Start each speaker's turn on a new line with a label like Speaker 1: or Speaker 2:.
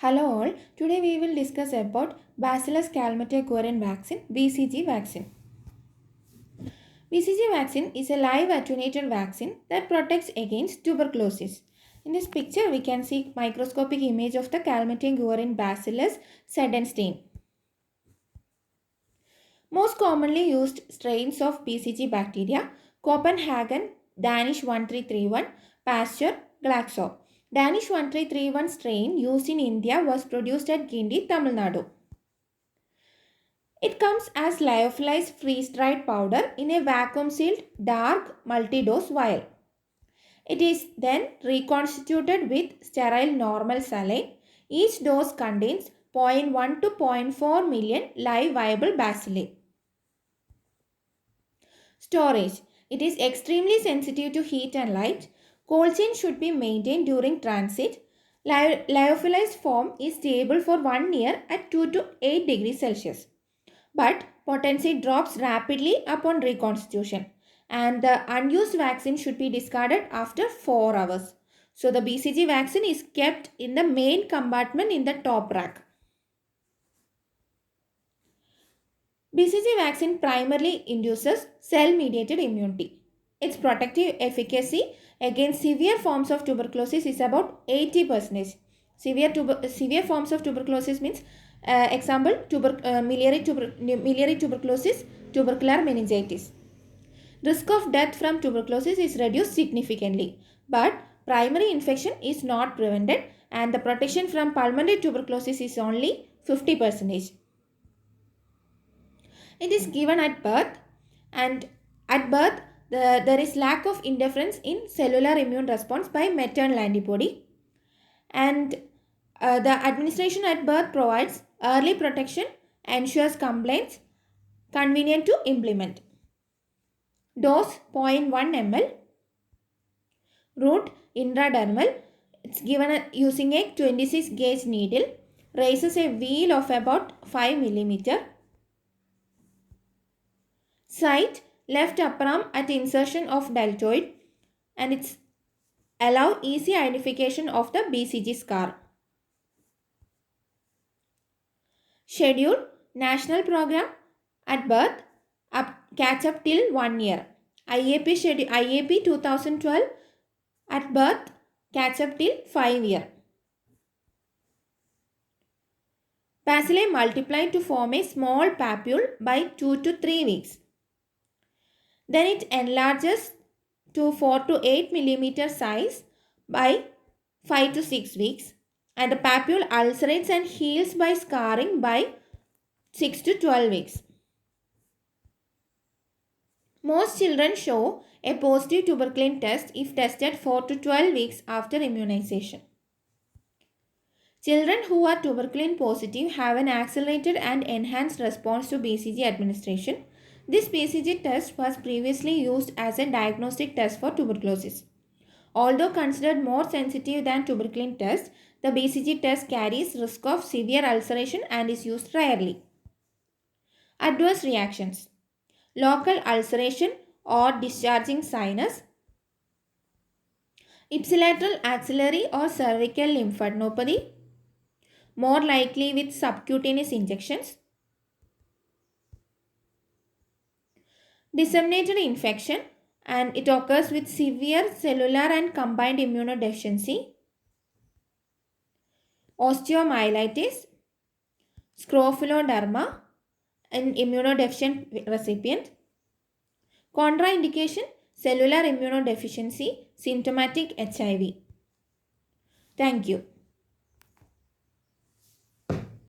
Speaker 1: Hello all, today we will discuss about Bacillus calmette-guerin vaccine BCG vaccine. BCG vaccine is a live attenuated vaccine that protects against tuberculosis. In this picture we can see microscopic image of the calmette-guerin Bacillus sedenstein. Most commonly used strains of BCG bacteria: Copenhagen, Danish 1331, Pasteur, Glaxo. Danish 1331 strain used in India was produced at Guindy, Tamil Nadu. It comes as lyophilized freeze-dried powder in a vacuum-sealed dark multi-dose vial. It is then reconstituted with sterile normal saline. Each dose contains 0.1 to 0.4 million live viable bacilli. Storage. It is extremely sensitive to heat and light. Cold chain should be maintained during transit. Lyophilized form is stable for 1 year at 2 to 8 degrees Celsius. But potency drops rapidly upon reconstitution, and the unused vaccine should be discarded after 4 hours. So the BCG vaccine is kept in the main compartment in the top rack. BCG vaccine primarily induces cell-mediated immunity. Its protective efficacy against severe forms of tuberculosis is about 80%. Severe forms of tuberculosis means example miliary tuberculosis, tubercular meningitis. Risk of death from tuberculosis is reduced significantly, but primary infection is not prevented and the protection from pulmonary tuberculosis is only 50%. It is given at birth, and at birth there is lack of interference in cellular immune response by maternal antibody, and the administration at birth provides early protection, ensures compliance, convenient to implement. Dose 0.1 ml. Route intradermal. It's given using a 26 gauge needle. Raises a wheel of about 5 mm. Site left upper arm at insertion of deltoid, and it's allow easy identification of the BCG scar. Schedule: national program at birth, catch up till 1 year. IAP schedule IAP 2012 at birth, catch up till 5 year. Bacilli multiply to form a small papule by 2 to 3 weeks. Then it enlarges to 4 to 8 mm size by 5 to 6 weeks, and the papule ulcerates and heals by scarring by 6 to 12 weeks. Most children show a positive tuberculin test if tested 4 to 12 weeks after immunization. Children who are tuberculin positive have an accelerated and enhanced response to BCG administration. This BCG test was previously used as a diagnostic test for tuberculosis. Although considered more sensitive than tuberculin test, the BCG test carries risk of severe ulceration and is used rarely. Adverse reactions: local ulceration or discharging sinus, ipsilateral axillary or cervical lymphadenopathy, more likely with subcutaneous injections. Disseminated infection, and it occurs with severe cellular and combined immunodeficiency. Osteomyelitis, scrophaloderma in immunodeficient recipient. Contraindication: cellular immunodeficiency, symptomatic HIV. Thank you.